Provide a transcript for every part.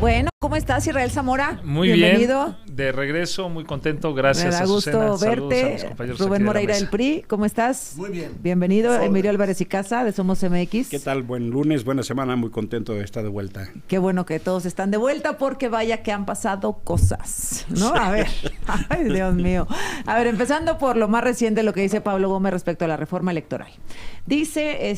Bueno, ¿cómo estás, Israel Zamora? Muy bienvenido. Bien, de regreso, muy contento, gracias. Me da gusto verte. Rubén Moreira del PRI, ¿cómo estás? Muy bien. Bienvenido, Emilio Álvarez y Casa, de Somos MX. ¿Qué tal? Buen lunes, buena semana, muy contento de estar de vuelta. Qué bueno que todos están de vuelta, porque vaya que han pasado cosas, ¿no? A ver, ay, Dios mío. A ver, empezando por lo más reciente, lo que dice Pablo Gómez respecto a la reforma electoral. Dice,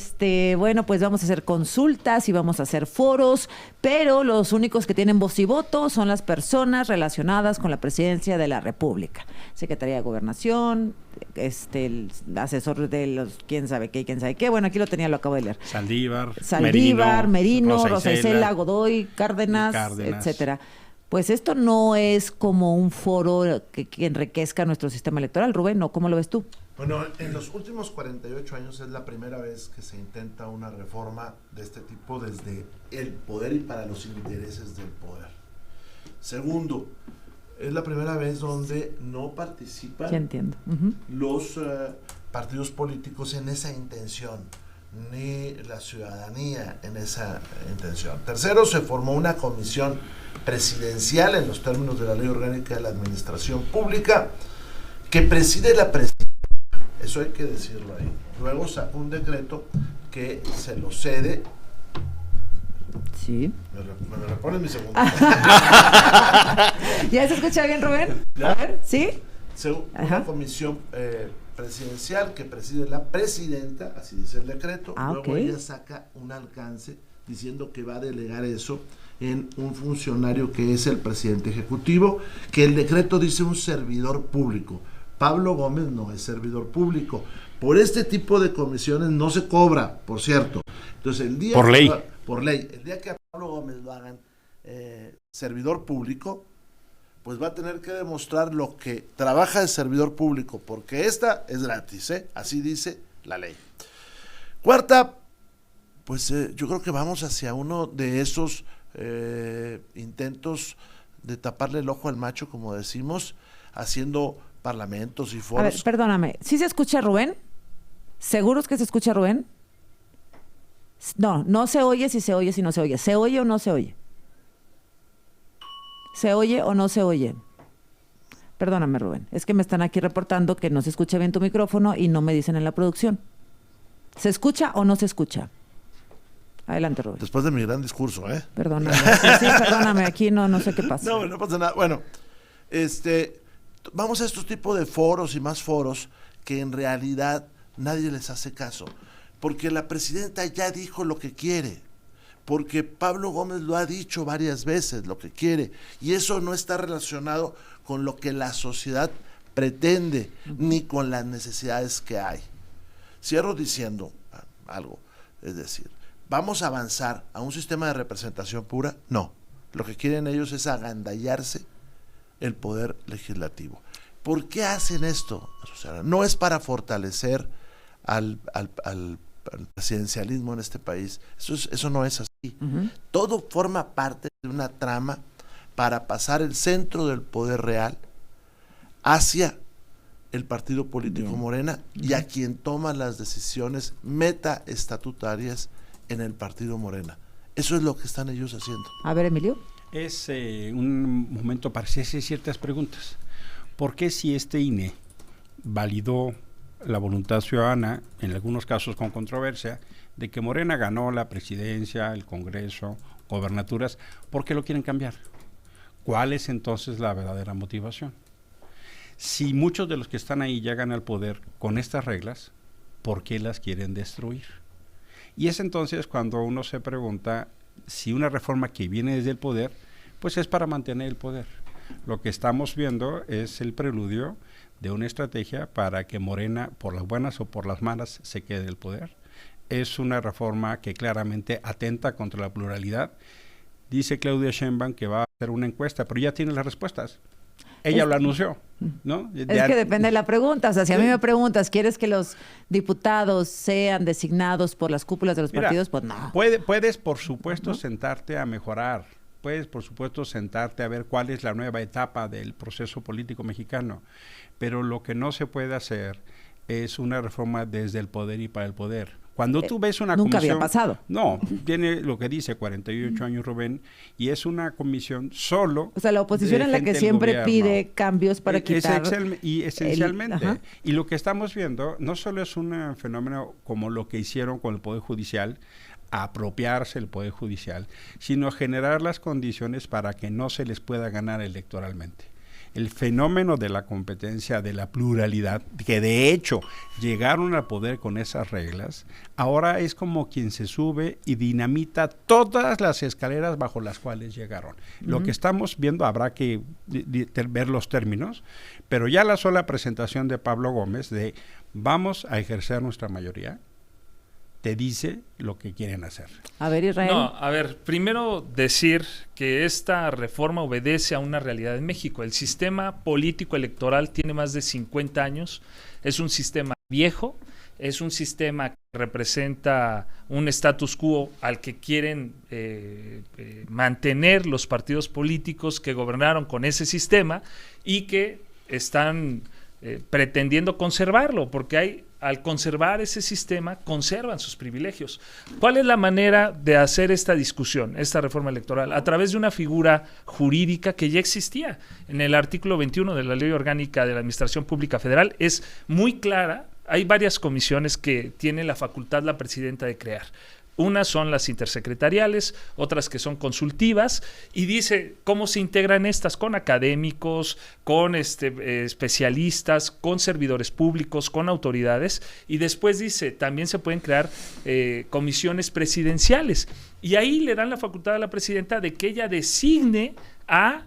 bueno, pues vamos a hacer consultas y vamos a hacer foros, pero los únicos que tienen voz y voto son las personas relacionadas con la presidencia de la República. Secretaría de Gobernación, el asesor de los quién sabe qué, quién sabe qué. Bueno, aquí lo tenía, lo acabo de leer. Saldívar, Merino, Rosa Isela, Godoy, Cárdenas, etcétera. Pues esto no es como un foro que enriquezca nuestro sistema electoral, Rubén, ¿no? ¿Cómo lo ves tú? Bueno, en los últimos 48 años es la primera vez que se intenta una reforma de este tipo desde el poder y para los intereses del poder. Segundo, es la primera vez donde no participan los partidos políticos en esa intención, ni la ciudadanía en esa intención. Tercero, se formó una comisión presidencial en los términos de la Ley Orgánica de la Administración Pública que preside la presidencia. Eso hay que decirlo ahí. Luego sacó un decreto que se lo cede. Sí. Me repone mi segundo. ¿Ya se escucha bien, Rubén? ¿Ya? A ver, ¿sí? Una comisión presidencial que preside la presidenta, así dice el decreto. Luego ella saca un alcance diciendo que va a delegar eso en un funcionario que es el presidente ejecutivo, que el decreto dice un servidor público. Pablo Gómez no es servidor público. Por este tipo de comisiones no se cobra, por cierto. Entonces, el día por ley. El día que a Pablo Gómez lo hagan servidor público, pues va a tener que demostrar lo que trabaja de servidor público, porque esta es gratis, así dice la ley. Cuarta, pues yo creo que vamos hacia uno de esos intentos de taparle el ojo al macho, como decimos, haciendo parlamentos y foros. A ver, perdóname, ¿sí se escucha Rubén? ¿Seguros que se escucha Rubén? No, no se oye, si se oye, si no se oye. ¿Se oye o no se oye? ¿Se oye o no se oye? Perdóname, Rubén, es que me están aquí reportando que no se escucha bien tu micrófono y no me dicen en la producción. ¿Se escucha o no se escucha? Adelante, Rubén. Después de mi gran discurso, Perdóname, sí, perdóname, aquí no sé qué pasa. No pasa nada. Bueno, vamos a estos tipos de foros y más foros que en realidad nadie les hace caso, porque la presidenta ya dijo lo que quiere, porque Pablo Gómez lo ha dicho varias veces lo que quiere, y eso no está relacionado con lo que la sociedad pretende, ni con las necesidades que hay. Cierro diciendo algo, es decir, ¿vamos a avanzar a un sistema de representación pura? No, lo que quieren ellos es agandallarse el poder legislativo. ¿Por qué hacen esto? No es para fortalecer al presidencialismo en este país. Eso no es así. Todo forma parte de una trama para pasar el centro del poder real hacia el partido político Morena y a quien toma las decisiones metaestatutarias en el partido Morena. Eso es lo que están ellos haciendo. A ver, Emilio. Es un momento para hacerse ciertas preguntas. ¿Por qué si este INE validó la voluntad ciudadana, en algunos casos con controversia, de que Morena ganó la presidencia, el Congreso, gobernaturas, por qué lo quieren cambiar? ¿Cuál es entonces la verdadera motivación? Si muchos de los que están ahí llegan al poder con estas reglas, ¿por qué las quieren destruir? Y es entonces cuando uno se pregunta si una reforma que viene desde el poder, pues es para mantener el poder. Lo que estamos viendo es el preludio de una estrategia para que Morena, por las buenas o por las malas, se quede el poder. Es una reforma que claramente atenta contra la pluralidad. Dice Claudia Sheinbaum que va a hacer una encuesta, pero ya tiene las respuestas. Ella lo anunció, ¿no? Es que depende de la pregunta. O sea, si a mí me preguntas, ¿quieres que los diputados sean designados por las cúpulas de los partidos? Pues no. Puedes, por supuesto, sentarte a mejorar. Puedes, por supuesto, sentarte a ver cuál es la nueva etapa del proceso político mexicano. Pero lo que no se puede hacer es una reforma desde el poder y para el poder. Cuando tú ves una nunca comisión... había pasado. No, tiene lo que dice 48 años Rubén, y es una comisión solo... O sea, la oposición de es la gente que del siempre gobierno. pide cambios para quitar... Y esencialmente. ajá. Y lo que estamos viendo no solo es un fenómeno como lo que hicieron con el Poder Judicial, apropiarse el Poder Judicial, sino generar las condiciones para que no se les pueda ganar electoralmente. El fenómeno de la competencia, de la pluralidad, que de hecho llegaron al poder con esas reglas, ahora es como quien se sube y dinamita todas las escaleras bajo las cuales llegaron. Lo que estamos viendo, habrá que ver los términos, pero ya la sola presentación de Pablo Gómez de vamos a ejercer nuestra mayoría, te dice lo que quieren hacer. A ver, Israel. No, a ver, primero decir que esta reforma obedece a una realidad en México. El sistema político electoral tiene más de 50 años, es un sistema viejo, es un sistema que representa un status quo al que quieren mantener los partidos políticos que gobernaron con ese sistema y que están pretendiendo conservarlo, porque al conservar ese sistema, conservan sus privilegios. ¿Cuál es la manera de hacer esta discusión, esta reforma electoral? A través de una figura jurídica que ya existía. En el artículo 21 de la Ley Orgánica de la Administración Pública Federal es muy clara. Hay varias comisiones que tiene la facultad la presidenta de crear. Unas son las intersecretariales, otras que son consultivas, y dice cómo se integran estas con académicos, con especialistas, con servidores públicos, con autoridades, y después dice, también se pueden crear comisiones presidenciales, y ahí le dan la facultad a la presidenta de que ella designe a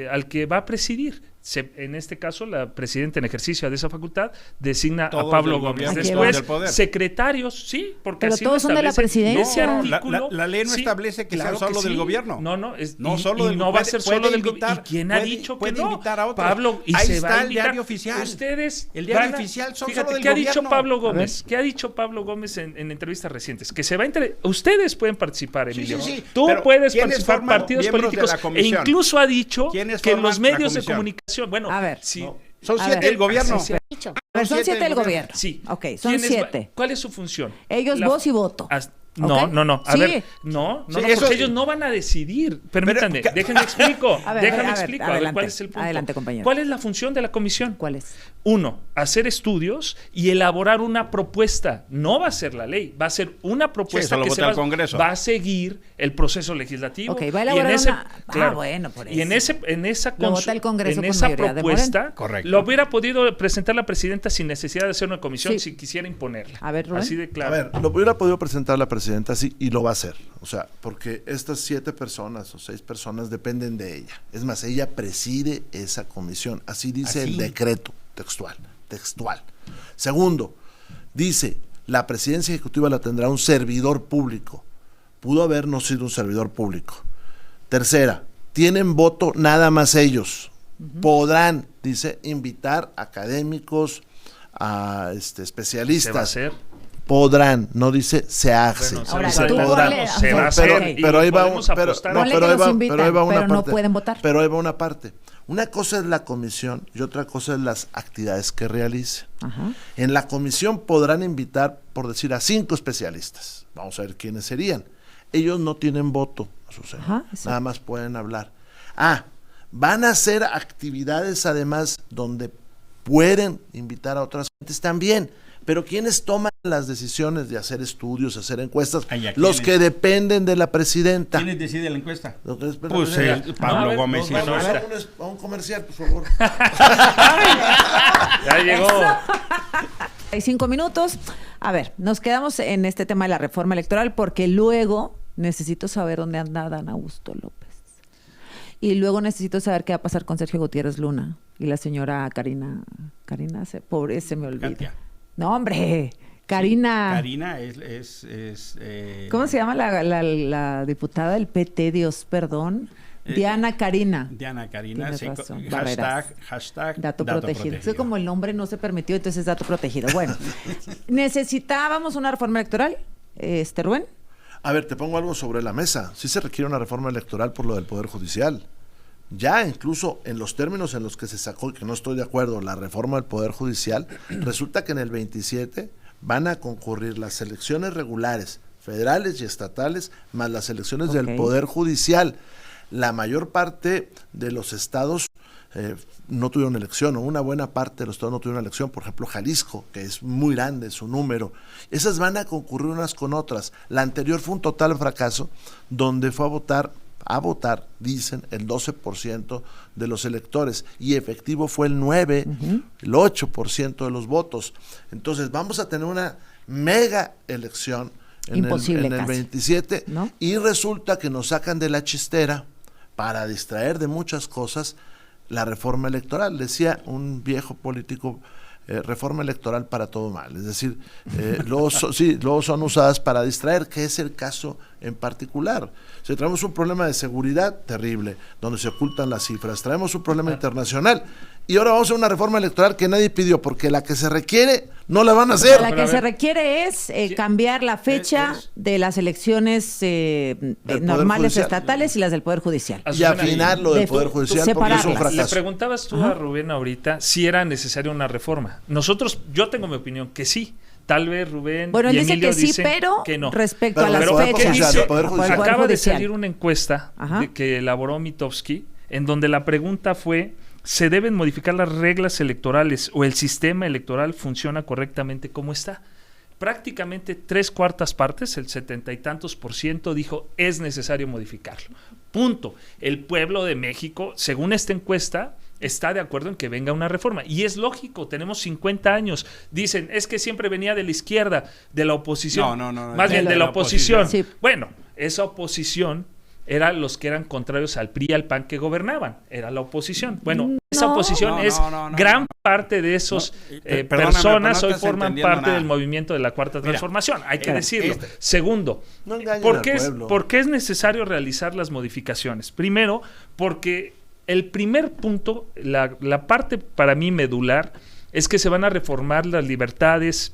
al que va a presidir. En este caso, la presidenta en ejercicio de esa facultad designa Todos a Pablo del Gómez. gobierno, Después, del poder. secretarios, sí, porque Pero así todos lo son de la establece presidencia. ese No, artículo. La ley no Sí, establece que claro sea solo que del sí. gobierno. No, no Solo del no va a ser solo del gobierno. gobierno. ¿Y quién ha dicho que puede no? invitar a otros. Pablo, y ahí se está va a el invitar. diario oficial. Ustedes El diario van a- oficial son fíjate, solo del ¿qué ha dicho gobierno? Pablo Gómez? ¿Qué ha dicho Pablo Gómez en entrevistas recientes? Que se va a ustedes pueden participar, Sí, Emilio. sí, sí. Tú Pero puedes ¿quiénes participar, forman partidos miembros de políticos, la e comisión? incluso ha dicho ¿Quiénes que forman los la medios de comisión? comunicación, bueno, A ver. sí, Son A 7 ver, del gobierno. sí, A ver, son 7 del gobierno. sí. Ok, son ¿Quién es- 7. ¿Cuál es su función? Ellos, voz y voto. No, ¿Ok? no. A Sí. ver, no, Sí, porque eso- ellos no van a decidir. Permítanme, Pero- déjenme explico. A ver, déjenme a ver, explico. adelante, ¿Cuál es el punto? adelante, compañero. ¿Cuál es la función de la comisión? ¿Cuál es? 1, hacer estudios y elaborar una propuesta. No va a ser la ley, va a ser una propuesta eso lo que vota el Congreso. va a seguir el proceso legislativo. Ok, va a Y en elaborar ese- una... claro, bueno, por eso. y en esa Lo vota el Congreso en con esa mayoría de propuesta, Morena. Correcto. lo hubiera podido presentar la presidenta sin necesidad de hacer una comisión Sí. si quisiera imponerla. A ver, Rubén. Así de claro. A ver, lo hubiera podido presentar la presidenta sí, y lo va a hacer. O sea, porque estas 7 personas o 6 personas dependen de ella. Es más, ella preside esa comisión. Así dice Así. el decreto textual. Segundo, dice, la presidencia ejecutiva la tendrá un servidor público. Pudo haber no sido un servidor público. Tercera, tienen voto nada más ellos. Podrán, dice, invitar académicos, a especialistas. ¿Se va a hacer? Podrán, no dice se hace. Bueno, Ahora, se tú podrá, ponle- no, se va a pero, hacer. y pero ahí va podemos pero, apostar. no, Ponle pero que ahí los va, invitan, pero ahí va una pero no parte. pueden votar. Pero ahí va una parte. Una cosa es la comisión y otra cosa es las actividades que realice. Ajá. En la comisión podrán invitar, por decir, a 5 especialistas. Vamos a ver quiénes serían. Ellos no tienen voto, Azucena. Ajá, exacto. Nada más pueden hablar. Van a hacer actividades además donde pueden invitar a otras gentes también. Pero ¿quiénes toman las decisiones de hacer estudios, hacer encuestas? Ay, ¿a Los quiénes? que dependen de la presidenta. ¿Quiénes deciden la encuesta? Los que dependen de la Pues presidenta. Pablo A ver, Gómez. bueno, Vamos está. a un comercial, por favor. Ya llegó. Hay 5 minutos. A ver, nos quedamos en este tema de la reforma electoral porque luego necesito saber dónde anda Dan Augusto López. Y luego necesito saber qué va a pasar con Sergio Gutiérrez Luna y la señora Karina, pobre, se me olvida. Katia. No, hombre, Karina. Karina ¿Cómo se llama la diputada del PT? Dios, perdón. Diana Karina. Diana Karina. Tienes razón, Barreras. Hashtag Dato protegido. Es que como el nombre no se permitió, entonces es dato protegido. Bueno, necesitábamos una reforma electoral, Rubén. A ver, te pongo algo sobre la mesa. Sí se requiere una reforma electoral por lo del Poder Judicial. Ya incluso en los términos en los que se sacó, y que no estoy de acuerdo, la reforma del Poder Judicial, resulta que en el 27 van a concurrir las elecciones regulares, federales y estatales, más las elecciones del Poder Judicial. La mayor parte de los estados no tuvieron elección, o una buena parte de los estados no tuvieron elección, por ejemplo Jalisco, que es muy grande su número. Esas van a concurrir unas con otras. La anterior fue un total fracaso, donde fue a votar, dicen, el 12% de los electores, y efectivo fue el 9%, el 8% de los votos. Entonces vamos a tener una mega elección en el 27, ¿no? Y resulta que nos sacan de la chistera para distraer de muchas cosas la reforma electoral. Decía un viejo político, reforma electoral para todo mal, es decir, luego son usadas para distraer, que es el caso en particular. Si traemos un problema de seguridad terrible, donde se ocultan las cifras, traemos un problema internacional, y ahora vamos a una reforma electoral que nadie pidió, porque la que se requiere no la van a hacer. La que se requiere es cambiar la fecha de las elecciones normales estatales y las del Poder Judicial. Y afinar lo del Poder Judicial, porque es un fracaso. Le preguntabas tú a Rubén ahorita si era necesaria una reforma. Yo tengo mi opinión que sí. Tal vez Rubén y Emilio dicen sí, pero que no. Respecto a las fechas. Acaba de salir una encuesta que elaboró Mitofsky, en donde la pregunta fue: ¿se deben modificar las reglas electorales o el sistema electoral funciona correctamente como está? Prácticamente 3/4 partes, el 70 y tantos %, dijo es necesario modificarlo. Punto. El pueblo de México, según esta encuesta, está de acuerdo en que venga una reforma. Y es lógico, tenemos 50 años. Dicen, es que siempre venía de la izquierda, de la oposición. No. Más bien de la oposición. Sí. Bueno, esa oposición eran los que eran contrarios al PRI y al PAN que gobernaban. Era la oposición. Bueno, esa oposición gran parte de esos personas hoy forman parte del movimiento de la Cuarta Transformación. Hay que decirlo. Segundo, ¿por qué es necesario realizar las modificaciones? Primero, porque el primer punto, la parte para mí medular, es que se van a reformar las libertades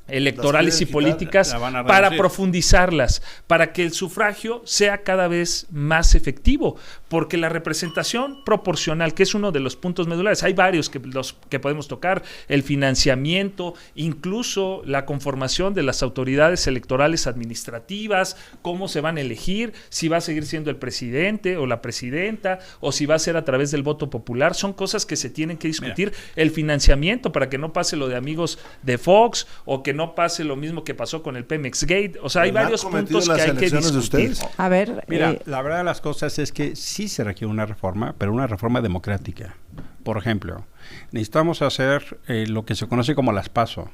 electorales y políticas para profundizarlas, para que el sufragio sea cada vez más efectivo, porque la representación proporcional, que es uno de los puntos medulares, hay varios que podemos tocar, el financiamiento, incluso la conformación de las autoridades electorales administrativas, cómo se van a elegir, si va a seguir siendo el presidente o la presidenta, o si va a ser a través del voto popular, son cosas que se tienen que discutir. El financiamiento, para que no pase lo de amigos de Fox, o que no pase lo mismo que pasó con el Pemex Gate. O sea, hay varios puntos que hay que discutir. A ver, mira, la verdad de las cosas es que sí se requiere una reforma, pero una reforma democrática. Por ejemplo, necesitamos hacer lo que se conoce como las PASO,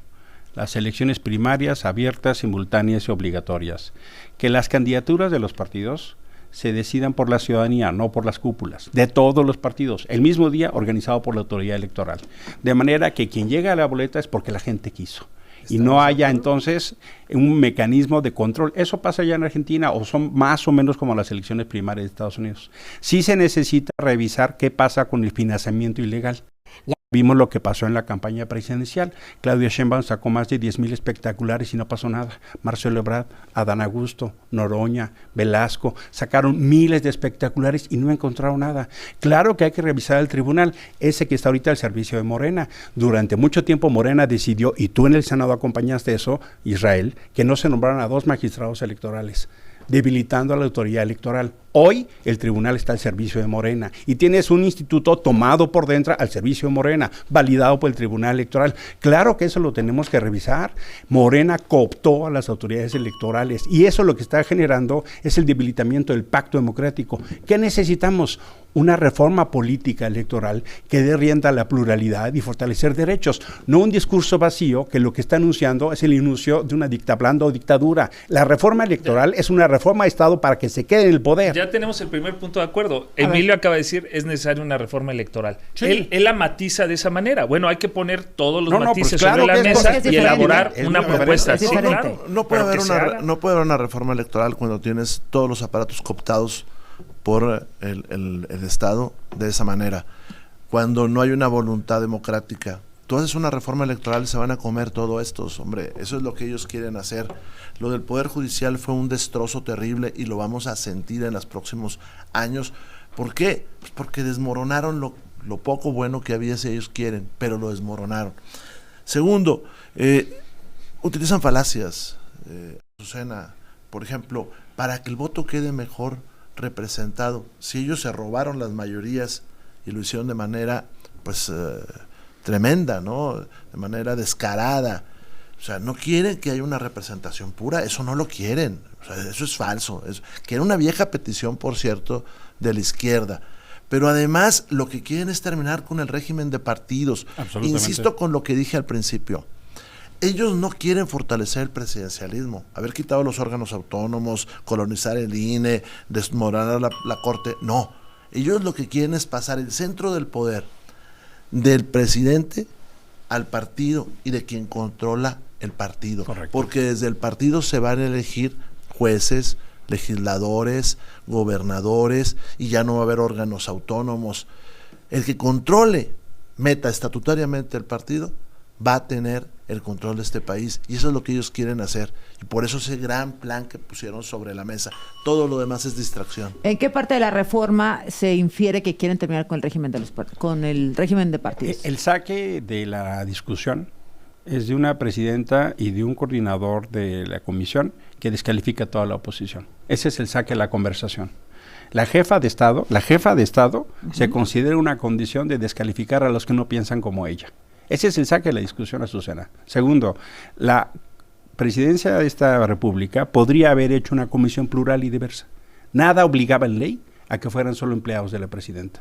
las elecciones primarias, abiertas, simultáneas y obligatorias. Que las candidaturas de los partidos se decidan por la ciudadanía, no por las cúpulas, de todos los partidos, el mismo día organizado por la autoridad electoral. De manera que quien llega a la boleta es porque la gente quiso. Y no haya entonces un mecanismo de control. Eso pasa ya en Argentina, o son más o menos como las elecciones primarias de Estados Unidos. Sí se necesita revisar qué pasa con el financiamiento ilegal. Vimos lo que pasó en la campaña presidencial. Claudia Sheinbaum sacó más de 10,000 espectaculares y no pasó nada. Marcelo Ebrard, Adán Augusto, Noroña, Velasco, sacaron miles de espectaculares y no encontraron nada. Claro que hay que revisar el tribunal, ese que está ahorita al servicio de Morena. Durante mucho tiempo Morena decidió, y tú en el Senado acompañaste eso, Israel, que no se nombraran a 2 magistrados electorales, debilitando a la autoridad electoral. Hoy el tribunal está al servicio de Morena y tienes un instituto tomado por dentro al servicio de Morena, validado por el Tribunal Electoral. Claro que eso lo tenemos que revisar. Morena cooptó a las autoridades electorales y eso lo que está generando es el debilitamiento del pacto democrático. ¿Qué necesitamos? Una reforma política electoral que dé rienda a la pluralidad y fortalecer derechos, no un discurso vacío que lo que está anunciando es el inicio de una dictablanda o dictadura. La reforma electoral es una reforma de Estado para que se quede en el poder. Ya tenemos el primer punto de acuerdo. Emilio acaba de decir, es necesaria una reforma electoral. Sí. Él la matiza de esa manera. Bueno, hay que poner todos los matices sobre la mesa y elaborar una propuesta. Sí, claro. No puede haber una reforma electoral cuando tienes todos los aparatos cooptados por el Estado de esa manera. Cuando no hay una voluntad democrática. Tú haces una reforma electoral, se van a comer todo estos, hombre, eso es lo que ellos quieren hacer. Lo del Poder Judicial fue un destrozo terrible y lo vamos a sentir en los próximos años. ¿Por qué? Pues porque desmoronaron lo poco bueno que había, si ellos quieren, pero lo desmoronaron. Segundo, utilizan falacias, Azucena, por ejemplo, para que el voto quede mejor representado. Si ellos se robaron las mayorías y lo hicieron de manera, pues, tremenda, ¿no? De manera descarada. O sea, no quieren que haya una representación pura, eso no lo quieren. O sea, eso es falso. Que era una vieja petición, por cierto, de la izquierda. Pero además lo que quieren es terminar con el régimen de partidos. Insisto con lo que dije al principio. Ellos no quieren fortalecer el presidencialismo, haber quitado los órganos autónomos, colonizar el INE, desmoronar la Corte. No, ellos lo que quieren es pasar el centro del poder del presidente al partido y de quien controla el partido. Correcto. Porque desde el partido se van a elegir jueces, legisladores, gobernadores, y ya no va a haber órganos autónomos. El que controle meta estatutariamente el partido va a tener el control de este país, y eso es lo que ellos quieren hacer, y por eso ese gran plan que pusieron sobre la mesa. Todo lo demás es distracción. ¿En qué parte de la reforma se infiere que quieren terminar con el régimen de partidos? El saque de la discusión es de una presidenta y de un coordinador de la comisión que descalifica a toda la oposición. Ese es el saque de la conversación. La jefa de Estado se considera una condición de descalificar a los que no piensan como ella. Ese es el saque de la discusión, Azucena. Segundo, la presidencia de esta república podría haber hecho una comisión plural y diversa. Nada obligaba en ley a que fueran solo empleados de la presidenta.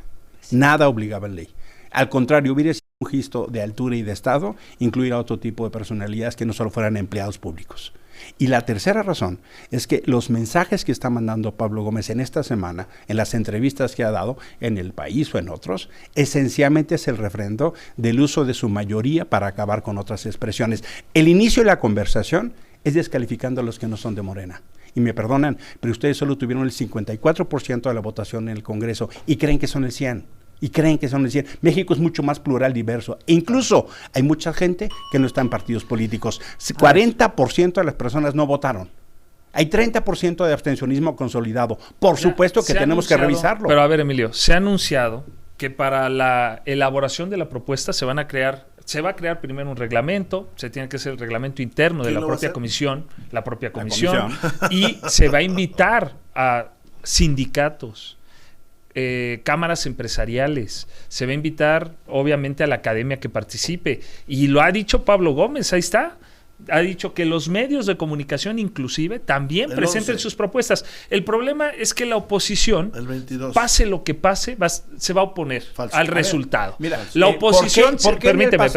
Nada obligaba en ley. Al contrario, hubiera sido un gesto de altura y de Estado incluir a otro tipo de personalidades que no solo fueran empleados públicos. Y la tercera razón es que los mensajes que está mandando Pablo Gómez en esta semana, en las entrevistas que ha dado en El País o en otros, esencialmente es el refrendo del uso de su mayoría para acabar con otras expresiones. El inicio de la conversación es descalificando a los que no son de Morena. Y me perdonan, pero ustedes solo tuvieron el 54% de la votación en el Congreso y creen que son el 100%. México es mucho más plural, diverso. E incluso hay mucha gente que no está en partidos políticos. 40% de las personas no votaron. Hay 30% de abstencionismo consolidado. Por supuesto que tenemos que revisarlo. Pero a ver, Emilio, se ha anunciado que para la elaboración de la propuesta se va a crear primero un reglamento, se tiene que hacer el reglamento interno de la propia comisión, y se va a invitar a sindicatos, cámaras empresariales, se va a invitar obviamente a la academia que participe, y lo ha dicho Pablo Gómez, ahí está, ha dicho que los medios de comunicación inclusive también presenten sus propuestas. El problema es que la oposición, el 22, pase lo que pase, se va a oponer al resultado. Mira, la oposición, permíteme,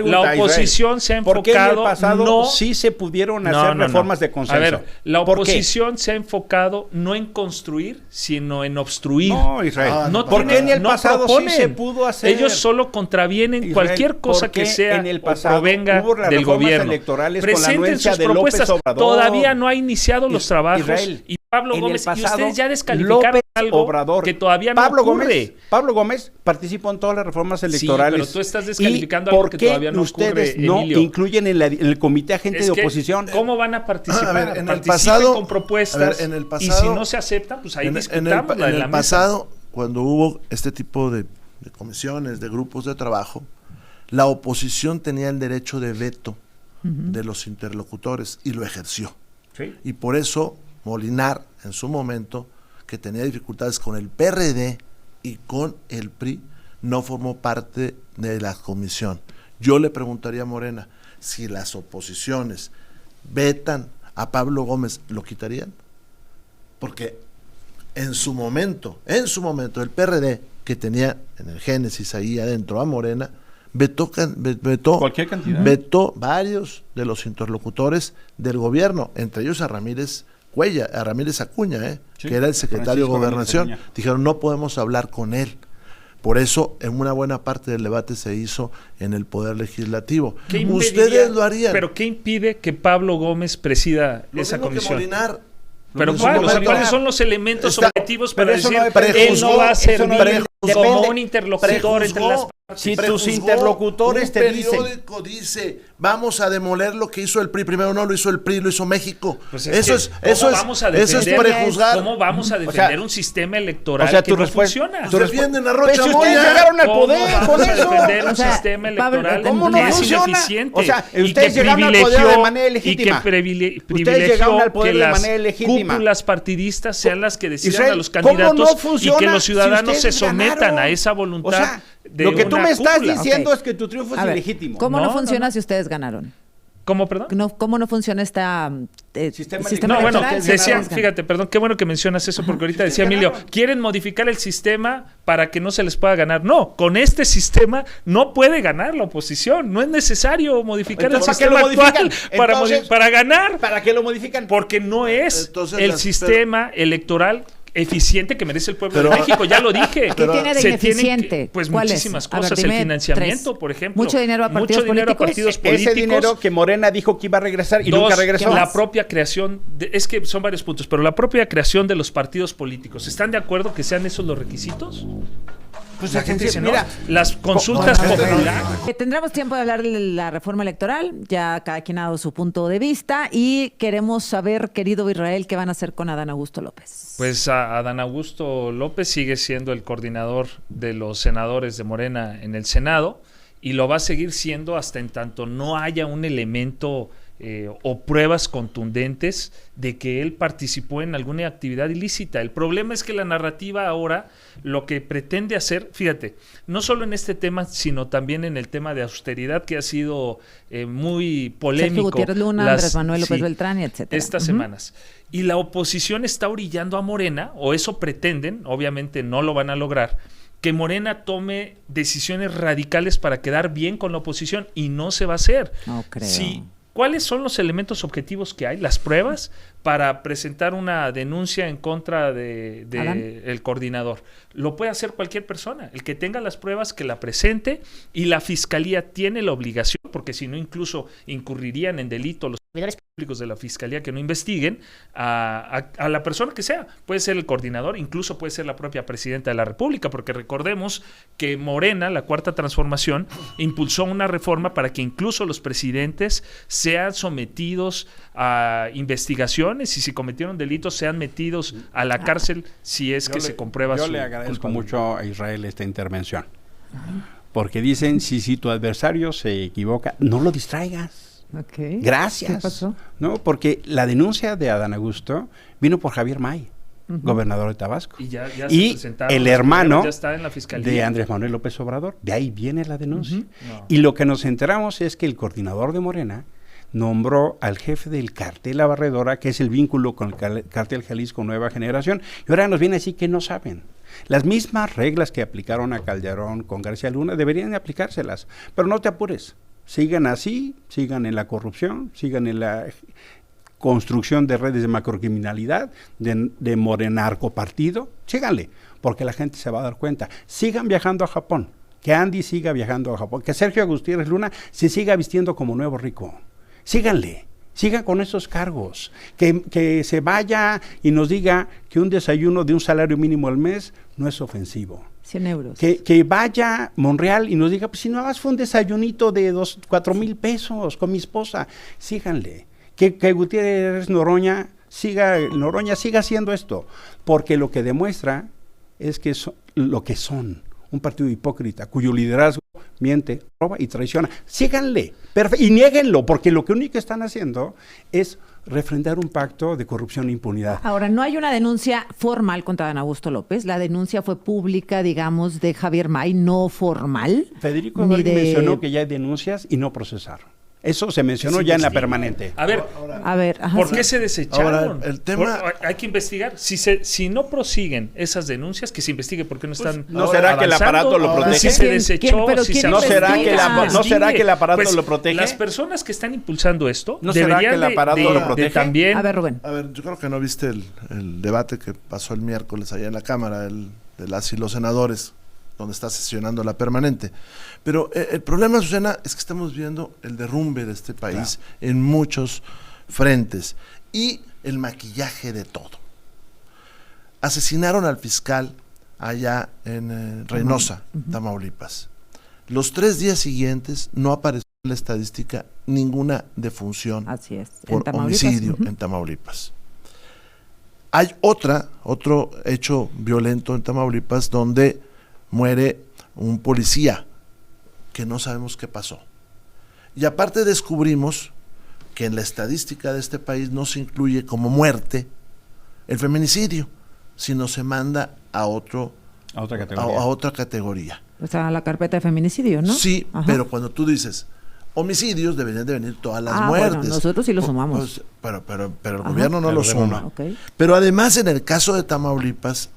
la oposición se ha enfocado, sí se pudieron hacer reformas de consenso. A ver, la oposición se ha enfocado no en construir, sino en obstruir. No, Israel. ¿Por qué en el pasado sí se pudo hacer? Ellos solo contravienen Israel, cualquier cosa que sea en el pasado, o provenga del gobierno. Presenten sus propuestas. Todavía no ha iniciado los trabajos. Israel, y Pablo Gómez, pasado, y ustedes ya descalificaron algo que todavía no ocurre. Pablo Gómez participó en todas las reformas electorales. Sí, pero tú estás descalificando algo que todavía no ocurre, ustedes no Emilio? Incluyen en el comité agente de oposición? ¿Cómo van a participar? A ver, en el Participen pasado, con propuestas, en el pasado, y si no se aceptan, pues ahí discutamos en el pasado, cuando hubo este tipo de comisiones, de grupos de trabajo, la oposición tenía el derecho de veto de los interlocutores y lo ejerció. Sí. Y por eso Molinar, en su momento, que tenía dificultades con el PRD y con el PRI, no formó parte de la comisión. Yo le preguntaría a Morena, si las oposiciones vetan a Pablo Gómez, ¿lo quitarían? Porque en su momento, el PRD, que tenía en el Génesis ahí adentro a Morena, vetó cualquier cantidad. Vetó varios de los interlocutores del gobierno, entre ellos a Ramírez Acuña, sí, que era el secretario de Gobernación. Dijeron, no podemos hablar con él. Por eso, en una buena parte del debate se hizo en el Poder Legislativo. ¿Ustedes lo harían? ¿Pero qué impide que Pablo Gómez presida esa comisión? Pero ¿cuáles son los elementos objetivos para decir él no va a servir como un interlocutor entre las Si tus prejuzgó interlocutores te dicen... Un periódico dice, vamos a demoler lo que hizo el PRI. Primero no lo hizo el PRI, lo hizo México. Pues eso es prejuzgar. ¿Cómo vamos a defender un sistema electoral que tu no funciona? Pues defienden a Rocha si Moya. ustedes llegaron al ¿Cómo poder vamos con a eso? defender un O sea, sistema Pablo, electoral ¿cómo no que es funciona? ineficiente? O sea, y ustedes que llegaron al poder de privilegió manera legítima. privilegió llegaron al poder que de las manera legítima. cúpulas partidistas sean las que decidan Israel, a los ¿cómo candidatos no y que funciona los ciudadanos si se ustedes sometan ganaron? a esa voluntad O sea, de lo que tú una me estás cúpula. diciendo Ok. es que tu triunfo es A ver, ilegítimo. ¿cómo no No, funciona no. si ustedes ganaron? ¿Cómo, perdón? ¿Cómo no funciona esta Sistema No, bueno, electoral? decía, fíjate, perdón, qué bueno que mencionas eso, porque ahorita decía Emilio, quieren modificar el sistema para que no se les pueda ganar. No, con este sistema no puede ganar la oposición, no es necesario modificar el Entonces, ¿para qué sistema lo actual modifican? Entonces, para ganar, ¿Para qué lo modifican? porque no es Entonces, el sistema electoral eficiente que merece el pueblo de México, ya lo dije. ¿Qué tiene de Se ineficiente? tienen pues ¿Cuál es? muchísimas A ver, cosas, dime el financiamiento, tres. por ejemplo. ¿Mucho dinero a partidos políticos? Ese dinero que Morena dijo que iba a regresar y Dos, nunca regresó. la propia creación, es que son varios puntos, pero la propia creación de los partidos políticos. ¿Están de acuerdo que sean esos los requisitos? Pues La gente dice, mira, no, las consultas populares. Tendremos tiempo de hablar de la reforma electoral, ya cada quien ha dado su punto de vista y queremos saber, querido Israel, qué van a hacer con Adán Augusto López. Pues Adán Augusto López sigue siendo el coordinador de los senadores de Morena en el Senado y lo va a seguir siendo hasta en tanto no haya un elemento o pruebas contundentes de que él participó en alguna actividad ilícita. El problema es que la narrativa ahora lo que pretende hacer, fíjate, no solo en este tema, sino también en el tema de austeridad que ha sido muy polémico. Sergio Gutiérrez Luna, Andrés Manuel López Beltrán, etcétera. Estas semanas. Y la oposición está orillando a Morena, o eso pretenden, obviamente no lo van a lograr, que Morena tome decisiones radicales para quedar bien con la oposición y no se va a hacer. No creo. ¿Cuáles son los elementos objetivos que hay, las pruebas, para presentar una denuncia en contra de el coordinador? Lo puede hacer cualquier persona. El que tenga las pruebas, que la presente, y la fiscalía tiene la obligación, porque si no incluso incurrirían en delito los servidores públicos de la fiscalía que no investiguen a la persona que sea. Puede ser el coordinador, incluso puede ser la propia presidenta de la República, porque recordemos que Morena, la Cuarta Transformación, impulsó una reforma para que incluso los presidentes sean sometidos a investigaciones y si cometieron delitos sean metidos a la cárcel si es que se comprueba Yo su le agradezco culpabilidad. mucho a Israel esta intervención. Porque dicen, si tu adversario se equivoca, no lo distraigas. Okay. Gracias. ¿Qué pasó? No, porque la denuncia de Adán Augusto vino por Javier May, gobernador de Tabasco. Y ya se Y presentaron el las hermano pruebas, ya está en la fiscalía. de Andrés Manuel López Obrador. De ahí viene la denuncia. No. Y lo que nos enteramos es que el coordinador de Morena nombró al jefe del cartel La Barredora, que es el vínculo con el cartel Jalisco Nueva Generación, y ahora nos viene a decir que no saben. Las mismas reglas que aplicaron a Calderón con García Luna deberían de aplicárselas, pero no te apures. Sigan así, sigan en la corrupción, sigan en la construcción de redes de macrocriminalidad, de morenarcopartido, síganle, porque la gente se va a dar cuenta. Sigan viajando a Japón, que Andy siga viajando a Japón, que Sergio Gutiérrez Luna se siga vistiendo como nuevo rico. Síganle, sigan con esos cargos, que se vaya y nos diga que un desayuno de un salario mínimo al mes no es ofensivo. 100 euros. Que vaya Monreal y nos diga, pues si no hagas fue un desayunito de 4,000 pesos con mi esposa, síganle. Que Gutiérrez Noroña siga haciendo esto, porque lo que demuestra es que lo que son, un partido hipócrita, cuyo liderazgo miente, roba y traiciona. Síganle, y niéguenlo, porque lo que único que están haciendo es refrendar un pacto de corrupción e impunidad. Ahora, no hay una denuncia formal contra Adán Augusto López. La denuncia fue pública, digamos, de Javier May, no formal. Federico mencionó que ya hay denuncias y no procesaron. Eso se mencionó ya en la permanente. A ver, Ajá, ¿por sí. qué se desecharon? Ahora, el tema... Hay que investigar. Si no prosiguen esas denuncias, que se investigue por qué no están ¿no será que el aparato lo protege? Si se desechó, si se ¿No será que el aparato Pues, lo protege? Las personas que están impulsando esto ¿No será que el aparato lo protege? También... A ver, Rubén. A ver, yo creo que no viste el debate que pasó el miércoles allá en la Cámara, de las y los senadores, donde está sesionando la permanente. Pero el problema, Susana, es que estamos viendo el derrumbe de este país en muchos frentes y el maquillaje de todo. Asesinaron al fiscal allá en Reynosa, Tamaulipas. Los 3 días siguientes no apareció en la estadística ninguna defunción Así es. por homicidio en Tamaulipas. Hay otro hecho violento en Tamaulipas donde muere un policía que no sabemos qué pasó. Y aparte descubrimos que en la estadística de este país no se incluye como muerte el feminicidio, sino se manda a otra categoría. O sea, la carpeta de feminicidio, ¿no? Sí, pero cuando tú dices homicidios, deberían de venir todas las muertes. Bueno, nosotros sí lo sumamos. Pero el gobierno no lo suma. Okay. Pero además, en el caso de Tamaulipas,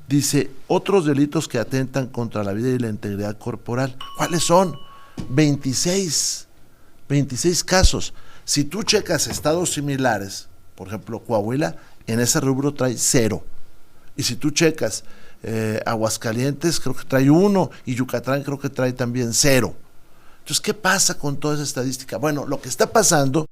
dice otros delitos que atentan contra la vida y la integridad corporal. ¿Cuáles son? 26 casos. Si tú checas estados similares, por ejemplo, Coahuila, en ese rubro trae 0. Y si tú checas Aguascalientes, creo que trae 1, y Yucatán creo que trae también 0. Entonces, ¿qué pasa con toda esa estadística? Bueno, lo que está pasando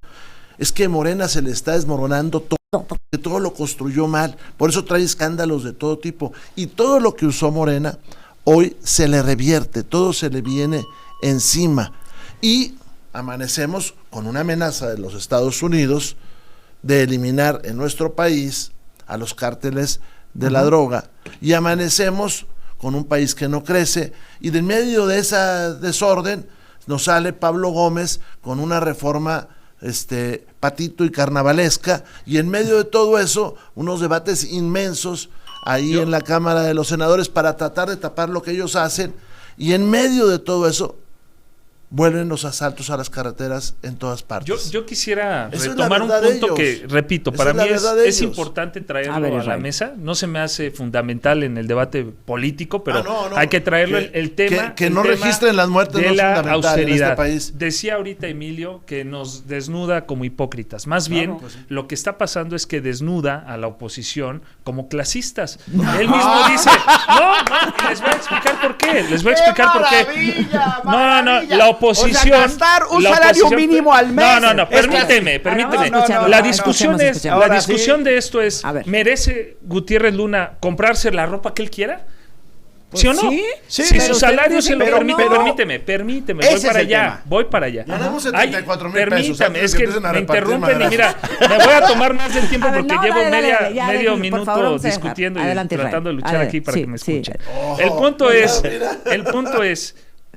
es que Morena se le está desmoronando todo, porque todo lo construyó mal, por eso trae escándalos de todo tipo, y todo lo que usó Morena, hoy se le revierte, todo se le viene encima, y amanecemos con una amenaza de los Estados Unidos de eliminar en nuestro país a los cárteles de la droga, y amanecemos con un país que no crece, y de en medio de ese desorden nos sale Pablo Gómez con una reforma patito y carnavalesca, y en medio de todo eso unos debates inmensos ahí en la Cámara de los Senadores para tratar de tapar lo que ellos hacen, y en medio de todo eso vuelven los asaltos a las carreteras en todas partes. Yo quisiera retomar un punto que, repito, para mí es importante traerlo a la mesa. No se me hace fundamental en el debate político, pero hay que traerlo el tema. Que no registren las muertes de la austeridad. En este país. Decía ahorita Emilio que nos desnuda como hipócritas. Más bien, lo que está pasando es que desnuda a la oposición como clasistas. Él mismo dice, les voy a explicar por qué. La oposición. O sea, gastar un salario mínimo al mes. Permíteme. La discusión de esto es, ¿merece Gutiérrez Luna comprarse la ropa que él quiera? ¿Sí o no? Sí, si su salario se lo permite, permíteme, voy para allá. Ganamos 74,000 pesos. Permítame, es que me interrumpen y mira, me voy a tomar más del tiempo porque llevo medio minuto discutiendo y tratando de luchar aquí para que me escuchen. El punto es,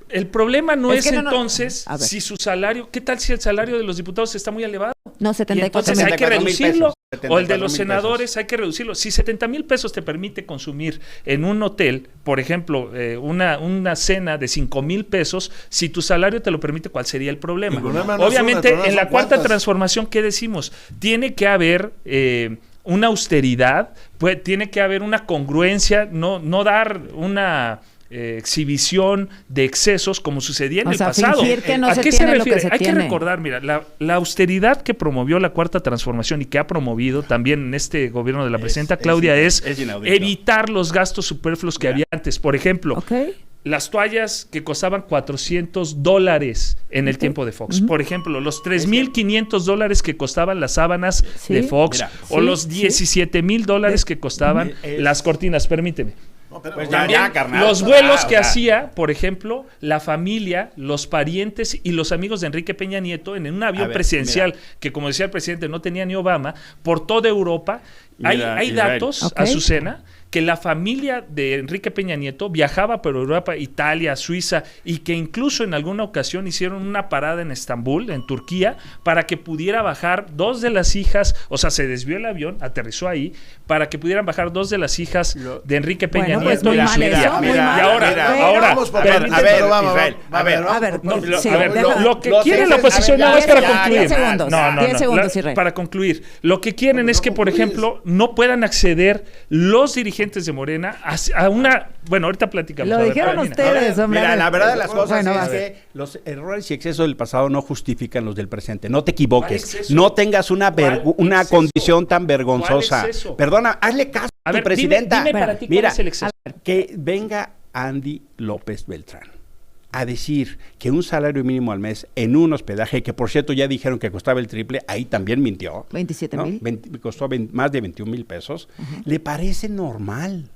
el problema no es entonces si su salario, ¿qué tal si el salario de los diputados está muy elevado? No, 74,000. Entonces hay que reducirlo. O el de los senadores hay que reducirlo. Si 70,000 pesos te permite consumir en un hotel, por ejemplo, una cena de 5,000 pesos, si tu salario te lo permite, ¿cuál sería el problema? Obviamente, en la cuarta transformación, ¿qué decimos? Tiene que haber una austeridad, tiene que haber una congruencia, no dar una exhibición de excesos como sucedía en el pasado. ¿A qué se refiere? Hay que recordar, mira, la austeridad que promovió la Cuarta Transformación y que ha promovido también en este gobierno de la presidenta Claudia es evitar los gastos superfluos que había antes. Por ejemplo, las toallas que costaban $400 en el tiempo de Fox. Por ejemplo, los $3,500 que costaban las sábanas de Fox, o los $17,000 que costaban las cortinas. Permíteme. Los vuelos que hacía, por ejemplo, la familia, los parientes y los amigos de Enrique Peña Nieto en un avión presidencial que, como decía el presidente, no tenía ni Obama, por toda Europa. Hay datos, Azucena, que la familia de Enrique Peña Nieto viajaba por Europa, Italia, Suiza, y que incluso en alguna ocasión hicieron una parada en Estambul, en Turquía, para que pudiera bajar 2 de las hijas, o sea, se desvió el avión, aterrizó ahí, para que pudieran bajar 2 de las hijas de Enrique Peña Nieto. Lo que quiere la oposición, no es para concluir. 10 segundos, para concluir, lo que quieren es que, por ejemplo, no puedan acceder los dirigentes de Morena a una... Bueno, ahorita platicamos. Lo dijeron ustedes, hombre. Mira, la verdad de las cosas es que los errores y excesos del pasado no justifican los del presente. No te equivoques. No tengas una condición tan vergonzosa. Perdona, hazle caso a tu presidenta. Dime para ti, ¿cuál es el exceso? Que venga Andy López Beltrán a decir que un salario mínimo al mes en un hospedaje, que por cierto ya dijeron que costaba el triple, ahí también mintió. 27,000. Costó más de 21,000 pesos. Le parece normal.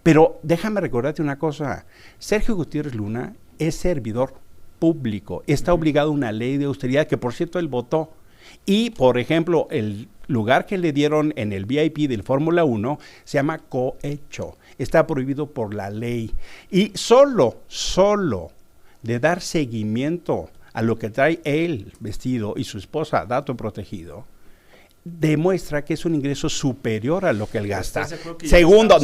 Pero déjame recordarte una cosa. Sergio Gutiérrez Luna es servidor público, está obligado a una ley de austeridad que, por cierto, él votó. Y, por ejemplo, el lugar que le dieron en el VIP del Fórmula 1 se llama cohecho, está prohibido por la ley. Y solo de dar seguimiento a lo que trae él vestido y su esposa dato protegido, demuestra que es un ingreso superior a lo que él gasta. Segundo,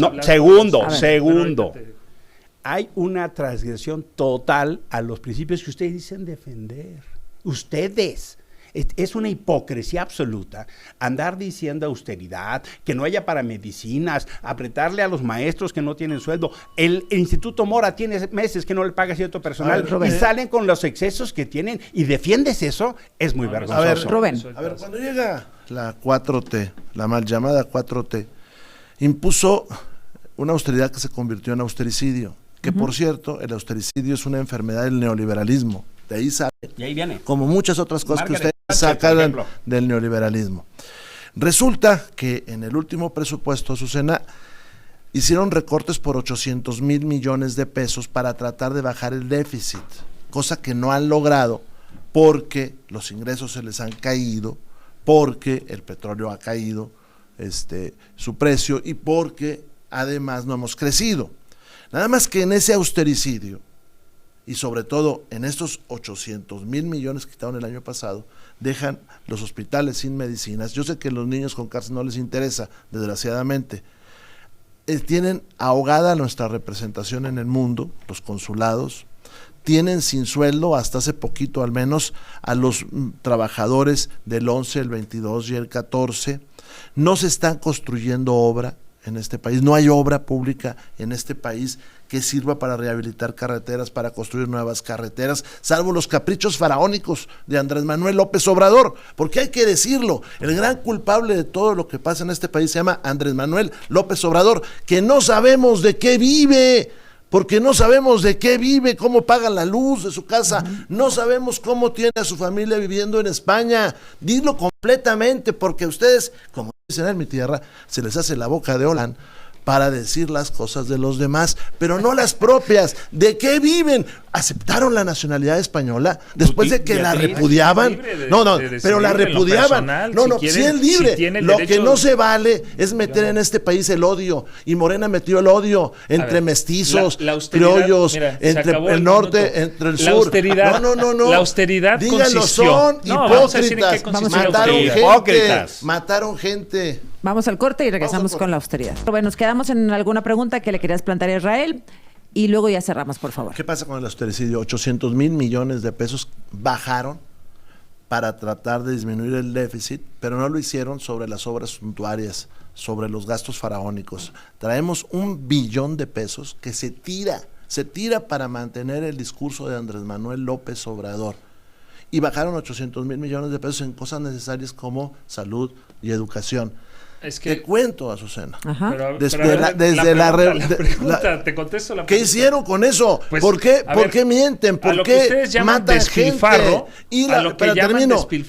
hay una transgresión total a los principios que ustedes dicen defender. Ustedes. Es una hipocresía absoluta andar diciendo austeridad, que no haya para medicinas, apretarle a los maestros que no tienen sueldo. El Instituto Mora tiene meses que no le paga cierto personal y salen con los excesos que tienen y defiendes eso, es muy vergonzoso. A ver, cuando llega la 4T, la mal llamada 4T, impuso una austeridad que se convirtió en austericidio, que por cierto, el austericidio es una enfermedad del neoliberalismo. De ahí sale, y ahí viene, como muchas otras cosas que ustedes sacan del neoliberalismo. Resulta que en el último presupuesto, Azucena, hicieron recortes por 800,000 millones de pesos para tratar de bajar el déficit, cosa que no han logrado porque los ingresos se les han caído, porque el petróleo ha caído su precio y porque además no hemos crecido. Nada más que en ese austericidio, y sobre todo en estos 800,000 millones que quitaron el año pasado, dejan los hospitales sin medicinas. Yo sé que a los niños con cáncer no les interesa, desgraciadamente. Tienen ahogada nuestra representación en el mundo, los consulados, tienen sin sueldo, hasta hace poquito al menos, a los trabajadores del 11, el 22 y el 14. No se están construyendo obra en este país, no hay obra pública en este país que sirva para rehabilitar carreteras, para construir nuevas carreteras, salvo los caprichos faraónicos de Andrés Manuel López Obrador, porque hay que decirlo, el gran culpable de todo lo que pasa en este país se llama Andrés Manuel López Obrador, que no sabemos de qué vive, porque no sabemos de qué vive, cómo paga la luz de su casa, no sabemos cómo tiene a su familia viviendo en España. Dilo completamente, porque ustedes, como dicen en mi tierra, se les hace la boca de Holán para decir las cosas de los demás, pero no las propias. ¿De qué viven? ¿Aceptaron la nacionalidad española después de que la repudiaban? Pero la repudiaban. Si es libre. Lo que no se vale es meter en este país el odio, y Morena metió el odio entre mestizos, criollos, entre el norte, entre el sur. Austeridad, no. La austeridad díganlo, son hipócritas. Mataron gente. Vamos al corte y regresamos con la austeridad. Bueno, nos quedamos en alguna pregunta que le querías plantear a Israel y luego ya cerramos, por favor. ¿Qué pasa con el austericidio? 800,000 millones de pesos bajaron para tratar de disminuir el déficit, pero no lo hicieron sobre las obras suntuarias, sobre los gastos faraónicos. Traemos 1 billón de pesos que se tira para mantener el discurso de Andrés Manuel López Obrador. Y bajaron 800,000 millones de pesos en cosas necesarias como salud y educación. Te cuento, Azucena. Te contesto la pregunta. ¿Qué hicieron con eso? Pues, ¿Por qué mienten? ¿Por qué matan gente?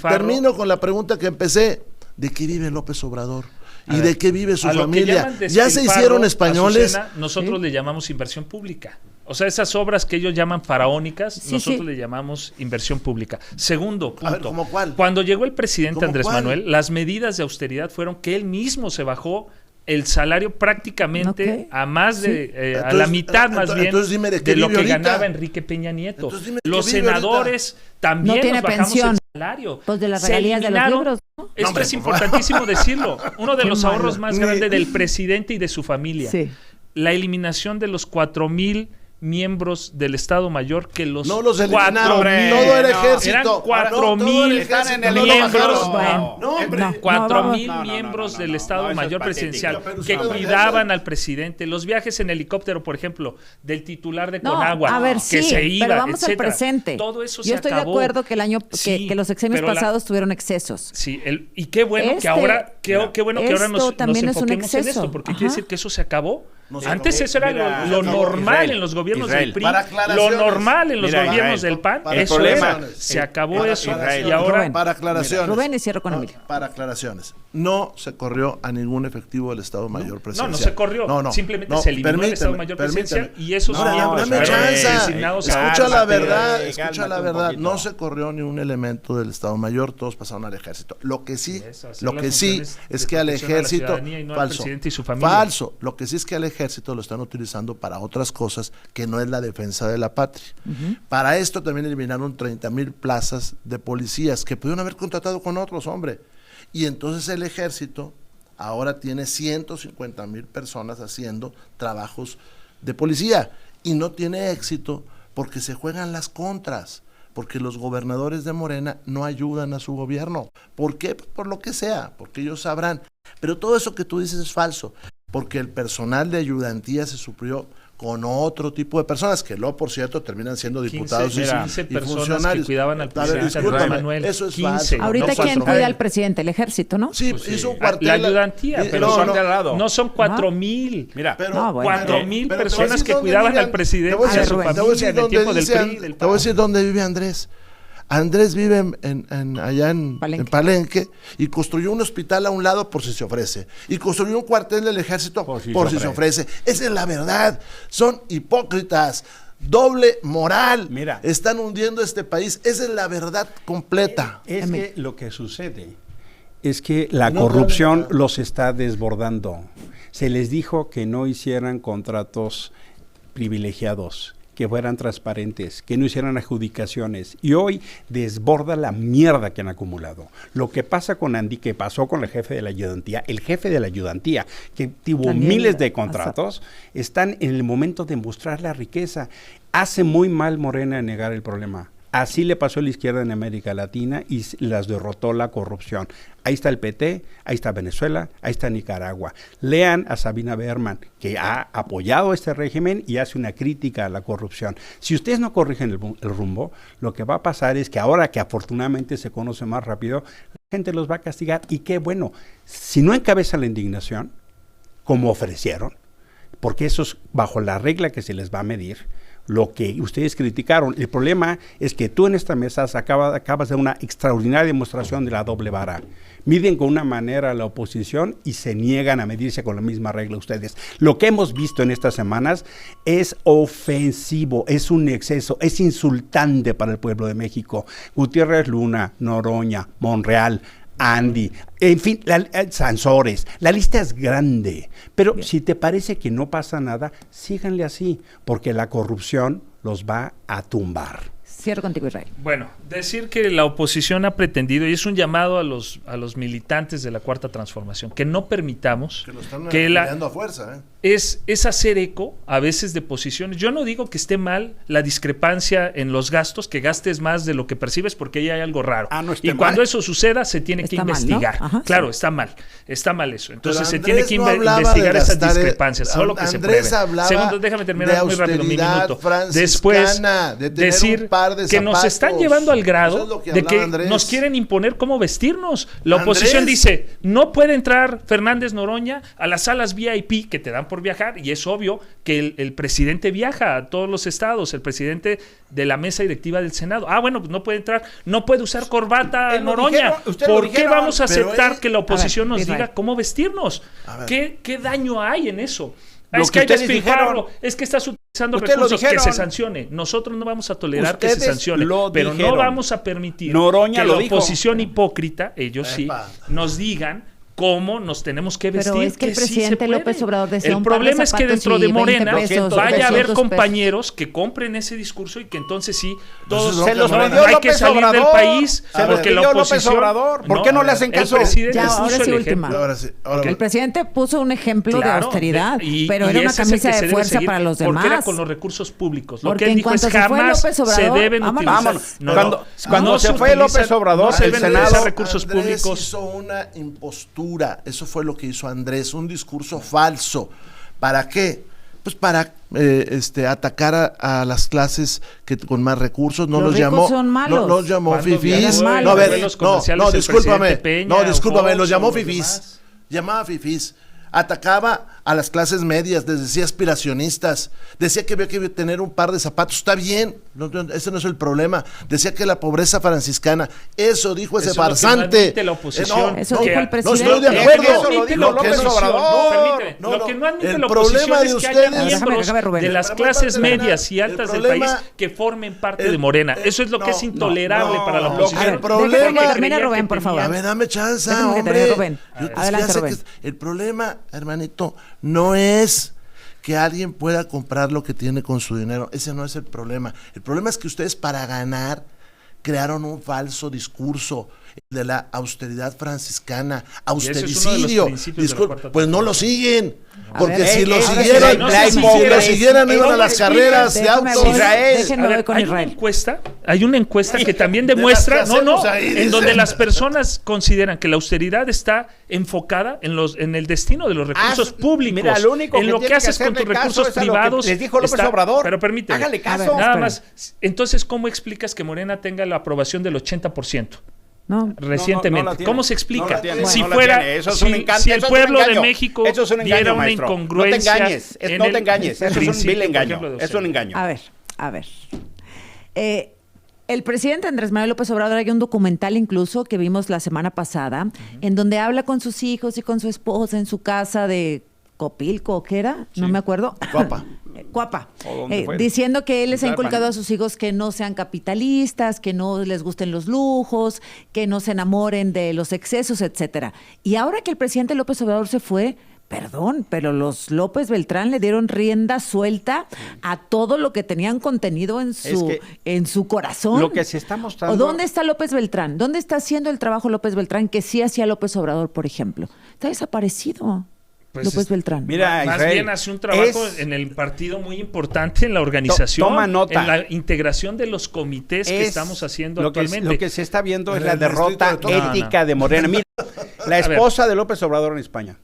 Termino con la pregunta que empecé. ¿De qué vive López Obrador? ¿Y de qué vive su familia? ¿Ya se hicieron españoles? Azucena, nosotros le llamamos inversión pública. O sea, esas obras que ellos llaman faraónicas, nosotros le llamamos inversión pública. Segundo punto. A ver, ¿cómo cuál? Cuando llegó el presidente Andrés ¿cuál? Manuel, las medidas de austeridad fueron que él mismo se bajó el salario prácticamente a más de a la mitad más bien de lo que ganaba Enrique Peña Nieto. Los senadores también nos bajamos el salario. Pues de las regalías de los libros, ¿no? Esto es importantísimo decirlo. Uno de los ahorros más grandes del presidente y de su familia. Sí. La eliminación de los 4,000 miembros del Estado Mayor, que los no los eliminaron, todo el ejército, eran 4,000 miembros, 4,000 miembros del Estado Mayor presidencial que cuidaban al presidente, los viajes en helicóptero, por ejemplo, del titular de Conagua, que se iba, pero vamos etcétera. al presente. Todo eso Yo estoy acabó. de acuerdo que que los sexenios pasados tuvieron excesos. Sí, y qué bueno que ahora nos también es un enfoquemos en exceso. esto, porque quiere decir que eso se acabó. Antes eso era lo normal Israel, en los gobiernos Israel. del PRI, Para lo aclaraciones. normal en los Mira, gobiernos Israel. del PAN, Para eso aclaraciones. era, se acabó Para eso aclaraciones. y ahora Rubén. Para aclaraciones. Rubén y cierro con Emilio. Para aclaraciones. No se corrió a ningún efectivo del Estado Mayor Presidencial. no se corrió, simplemente se eliminó el Estado Mayor Presidencial y esos Ahora, miembros dame fueron chance. designados a- Escucha la Cálmate, verdad, cálmate un no poquito. se corrió ni un elemento del Estado Mayor, todos pasaron al ejército. Lo que sí, Eso, hacer las es funciones que de al protección a la ejército, ciudadanía y no al falso, presidente y su familia. falso, lo que sí es que al ejército lo están utilizando para otras cosas que no es la defensa de la patria. Para esto también eliminaron 30,000 plazas de policías que pudieron haber contratado con otros, hombre. Y entonces el ejército ahora tiene 150,000 personas haciendo trabajos de policía y no tiene éxito porque se juegan las contras, porque los gobernadores de Morena no ayudan a su gobierno. ¿Por qué? Por lo que sea, porque ellos sabrán. Pero todo eso que tú dices es falso, porque el personal de ayudantía se suplió con otro tipo de personas, que luego, por cierto, terminan siendo diputados 15 y personas funcionarios. que cuidaban al A ver, presidente discúlpame, Andrés Manuel. eso es 15, falso. Ahorita, no ¿quién 4,000. cuida al presidente? El ejército, ¿no? Sí, Pues sí. hizo un cuartel. La ayudantía, pero no, son no, de al lado. No son 4,000. Mira, Pero, No, bueno. 4,000 pero te voy a personas decir que dónde cuidaban vive al presidente te voy a y a decir- su te voy a familia decir en el dónde tiempo del dice- PRI. Del Te voy a PAN. decir dónde vive Andrés. Andrés vive allá en Palenque y construyó un hospital a un lado por si se ofrece. Y construyó un cuartel del ejército por si se ofrece. Esa es la verdad. Son hipócritas. Doble moral. Mira. Están hundiendo este país. Esa es la verdad completa. Es que lo que sucede es que la No, corrupción no, no. los está desbordando. Se les dijo que no hicieran contratos privilegiados, que fueran transparentes, que no hicieran adjudicaciones. Y hoy desborda la mierda que han acumulado. Lo que pasa con Andy, que pasó con el jefe de la ayudantía, que tuvo También miles de contratos, están en el momento de mostrar la riqueza. Hace muy mal Morena en negar el problema. Así le pasó a la izquierda en América Latina y las derrotó la corrupción. Ahí está el PT, ahí está Venezuela, ahí está Nicaragua. Lean a Sabina Berman, que ha apoyado este régimen y hace una crítica a la corrupción. Si ustedes no corrigen el rumbo, lo que va a pasar es que ahora que afortunadamente se conoce más rápido, la gente los va a castigar. Y qué bueno, si no encabezan la indignación, como ofrecieron, porque eso es bajo la regla que se les va a medir, lo que ustedes criticaron. El problema es que tú en esta mesa acabas de una extraordinaria demostración de la doble vara. Miden con una manera a la oposición y se niegan a medirse con la misma regla ustedes. Lo que hemos visto en estas semanas es ofensivo, es un exceso, es insultante para el pueblo de México. Gutiérrez Luna, Noroña, Monreal, Andy, en fin, Sansores, la lista es grande, pero si te parece que no pasa nada, síganle así, porque la corrupción los va a tumbar. Cierro contigo, Israel. Bueno, decir que la oposición ha pretendido, y es un llamado a los militantes de la Cuarta Transformación, que no permitamos Que lo están que peleando a fuerza, ¿eh? es hacer eco a veces de posiciones. Yo no digo que esté mal la discrepancia en los gastos, que gastes más de lo que percibes porque ahí hay algo raro. No y cuando eso suceda se tiene que Está mal, ¿no? investigar. Ajá, claro, sí. está mal eso. Entonces Pero se Andrés tiene que no hablaba investigar de esas gastar, discrepancias, solo que se Andrés prueben. hablaba Segundo, déjame terminar de muy rápido mi austeridad minuto. franciscana, Después de tener decir un par de que nos zapatos. están llevando al Eso grado es lo que de hablaba que Andrés. nos quieren imponer cómo vestirnos. La Andrés. oposición dice, no puede entrar Fernández Noroña a las salas VIP que te dan por viajar, y es obvio que el presidente viaja a todos los estados, el presidente de la mesa directiva del Senado. Bueno, pues no puede entrar, no puede usar corbata Él lo Noroña. dijeron, ustedes lo ¿Por qué dijeron, vamos a pero aceptar él- que la oposición nos Israel. diga cómo vestirnos? A ver. ¿Qué daño hay en eso? Lo Es que que hay ustedes despilfarro, dijeron. es que estás utilizando Ustedes lo recursos, que dijeron. se sancione. Nosotros no vamos a tolerar que se Ustedes sancione, lo pero dijeron. no vamos a permitir Noroña que lo la dijo. oposición hipócrita, ellos sí, Epa. nos digan cómo nos tenemos que vestir. Pero es que el sí se presidente puede. López Obrador decía El un par de problema es que zapatos dentro y de 20 Morena pesos, vaya a haber 300 compañeros que compren ese discurso y que entonces sí, todos Eso es lo que no, Morena. hay que salir del país Se los porque la pidió López oposición... Obrador. ¿Por qué no le hacen caso? El presidente Ya, puso ahora sí, el última. ejemplo. Ahora sí. Ahora El presidente puso un ejemplo de Claro, austeridad, pero y era una ese es el que camisa se de debe fuerza seguir, para los demás. Porque era con los recursos públicos. Lo Porque que él en dijo es cuanto se fue jamás López Obrador, se deben vámonos. utilizar. Vámonos. Cuando se fue López Obrador, no se el deben Senado- utilizar recursos Andrés públicos. hizo una impostura. Eso fue lo que hizo Andrés, un discurso falso. ¿Para qué? Pues para atacar a las clases que con más recursos. No Los los ricos llamó, son malos. no los llamó ¿Cuándo fifís. vieron No, a malos? ver, Los comerciales no, del discúlpame, presidente Peña, no, discúlpame, Fox los llamó o los fifís. demás. Llamaba fifís. Atacaba a las clases medias, les decía aspiracionistas, decía que había que tener un par de zapatos, está bien, ese no es el problema, decía que la pobreza franciscana, eso dijo ese farsante. La oposición, eso dijo el presidente. No estoy de acuerdo. Eso lo dijo López Obrador. Lo que no admite la oposición es que haya miembros de las clases medias y altas del país que formen parte de Morena. Eso es lo que es intolerable para la oposición. El problema, termina Rubén, por favor. A ver, dame chance, Déjame que termine, Rubén. Adelante, Rubén. El problema, hermanito, no es que alguien pueda comprar lo que tiene con su dinero. Ese no es el problema. El problema es que ustedes, para ganar, crearon un falso discurso de la austeridad franciscana, austericidio. Pues no lo siguen. Porque si lo siguieran, iban a las carreras de autos. Hay una encuesta que también demuestra, en donde las personas consideran que la austeridad está enfocada en el destino de los recursos públicos. Mira, lo único en lo que haces con tus recursos privados. Les dijo López Obrador. Pero permíteme. Hágale caso. Nada más. Entonces, ¿cómo explicas que Morena tenga la aprobación del 80%? No. Recientemente. ¿Cómo se explica? Si el pueblo de México viera una incongruencia. No te engañes. Eso es un vil engaño. Es un engaño. A ver. El presidente Andrés Manuel López Obrador, hay un documental incluso que vimos la semana pasada, en donde habla con sus hijos y con su esposa en su casa de Copilco, ¿qué era? Sí. No me acuerdo. Cuapa. Diciendo que él les ha inculcado a sus hijos que no sean capitalistas, que no les gusten los lujos, que no se enamoren de los excesos, etcétera. Y ahora que el presidente López Obrador se fue, perdón, pero los López Beltrán le dieron rienda suelta a todo lo que tenían contenido en su corazón. Lo que se está mostrando. ¿O dónde está López Beltrán? ¿Dónde está haciendo el trabajo López Beltrán que sí hacía López Obrador, por ejemplo? Está desaparecido. Pues López Beltrán. Mira, más bien hace un trabajo en el partido muy importante, en la organización, toma nota. En la integración de los comités que estamos haciendo actualmente. Lo que se está viendo es la derrota ética de Morena. Mira, la esposa de López Obrador en España,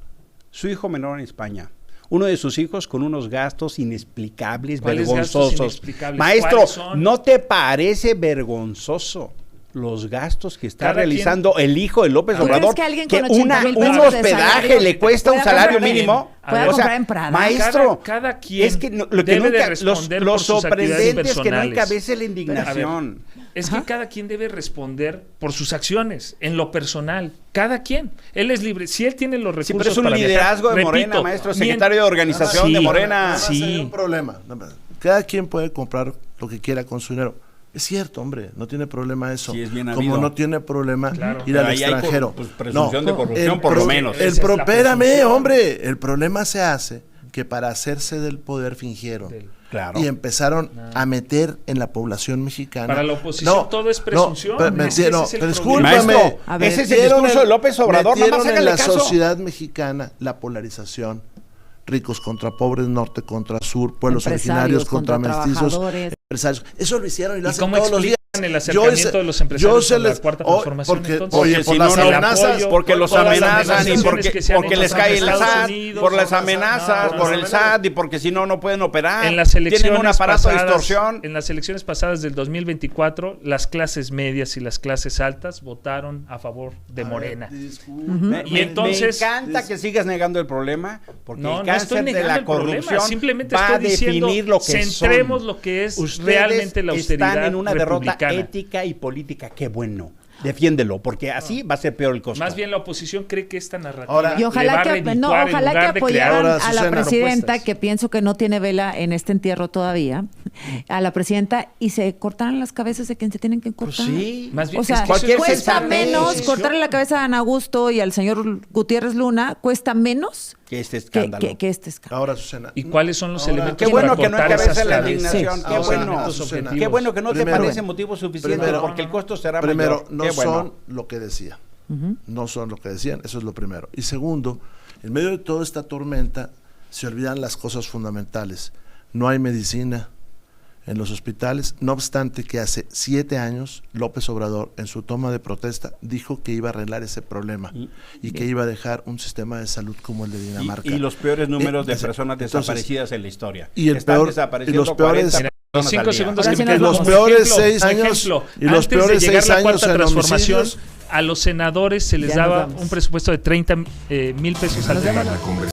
su hijo menor en España, uno de sus hijos con unos gastos inexplicables, vergonzosos. Maestro, ¿no te parece vergonzoso los gastos que está realizando el hijo de López Obrador? Que un hospedaje le cuesta un salario mínimo. Puede comprar en Prada. Maestro, cada quien es que lo que debe nunca, de responder los por sus actividades sorprendentes que no personales. encabece la indignación. Es que cada quien debe responder por sus acciones, en lo personal. Cada quien. Él es libre. Si él tiene los recursos pero es un para liderazgo viajar, de Morena, maestro, secretario de organización de Morena. Sí. Hay un problema. Cada quien puede comprar lo que quiera con su dinero. Es cierto, hombre, no tiene problema eso. Sí, es bien como habido. no tiene problema ir al extranjero. Presunción de corrupción, por lo menos. Espérame, hombre. El problema se hace que para hacerse del poder fingieron. Claro. Y empezaron a meter en la población mexicana. Para la oposición todo es presunción. Pero discúlpame. Ese es el discurso de López Obrador. Metieron en la sociedad mexicana la polarización. Ricos contra pobres, norte contra sur, pueblos originarios contra mestizos, empresarios. Eso lo hicieron y lo hacen todos los días. El acercamiento de los empresarios con la cuarta transformación, porque por las amenazas, porque los amenazan y porque les cae el SAT, por las amenazas, por el SAT y porque si no pueden operar. Tienen un aparato de extorsión. En las elecciones pasadas del 2024, las clases medias y las clases altas votaron a favor de Morena. Y entonces me encanta que sigas negando el problema, porque el cáncer de la corrupción simplemente va a diciendo, definir lo que centremos lo que es realmente la austeridad están en una derrota republicana. Ética y política. Qué bueno. Defiéndelo, porque así va a ser peor el costo. Más bien la oposición cree que esta narrativa y ojalá que apoyaran a la presidenta, que pienso que no tiene vela en este entierro todavía, a la presidenta, y se cortaran las cabezas de quien se tienen que cortar. Pues sí, más bien, o sea, cuesta menos cortarle la cabeza a Ana Augusto y al señor Gutiérrez Luna, cuesta menos que este escándalo. Que este escándalo. Ahora, Susana. ¿Y cuáles son los elementos qué bueno para que no cortar encabeza esas la cabezas? indignación. Qué bueno. Susana. Qué bueno que no te Primero, parece motivo suficiente, porque el costo será primero, mayor. no son lo que decían. No son lo que decían, eso es lo primero. Y segundo, en medio de toda esta tormenta se olvidan las cosas fundamentales. No hay medicina en los hospitales, no obstante que hace 7 años López Obrador en su toma de protesta dijo que iba a arreglar ese problema y que iba a dejar un sistema de salud como el de Dinamarca. Y los peores números de personas desaparecidas en la historia. Y los peores... Los 5 segundos que me los peores 6 años y los peores 6 años en transformación, a los senadores se les daba un presupuesto de 30,000 pesos al mes.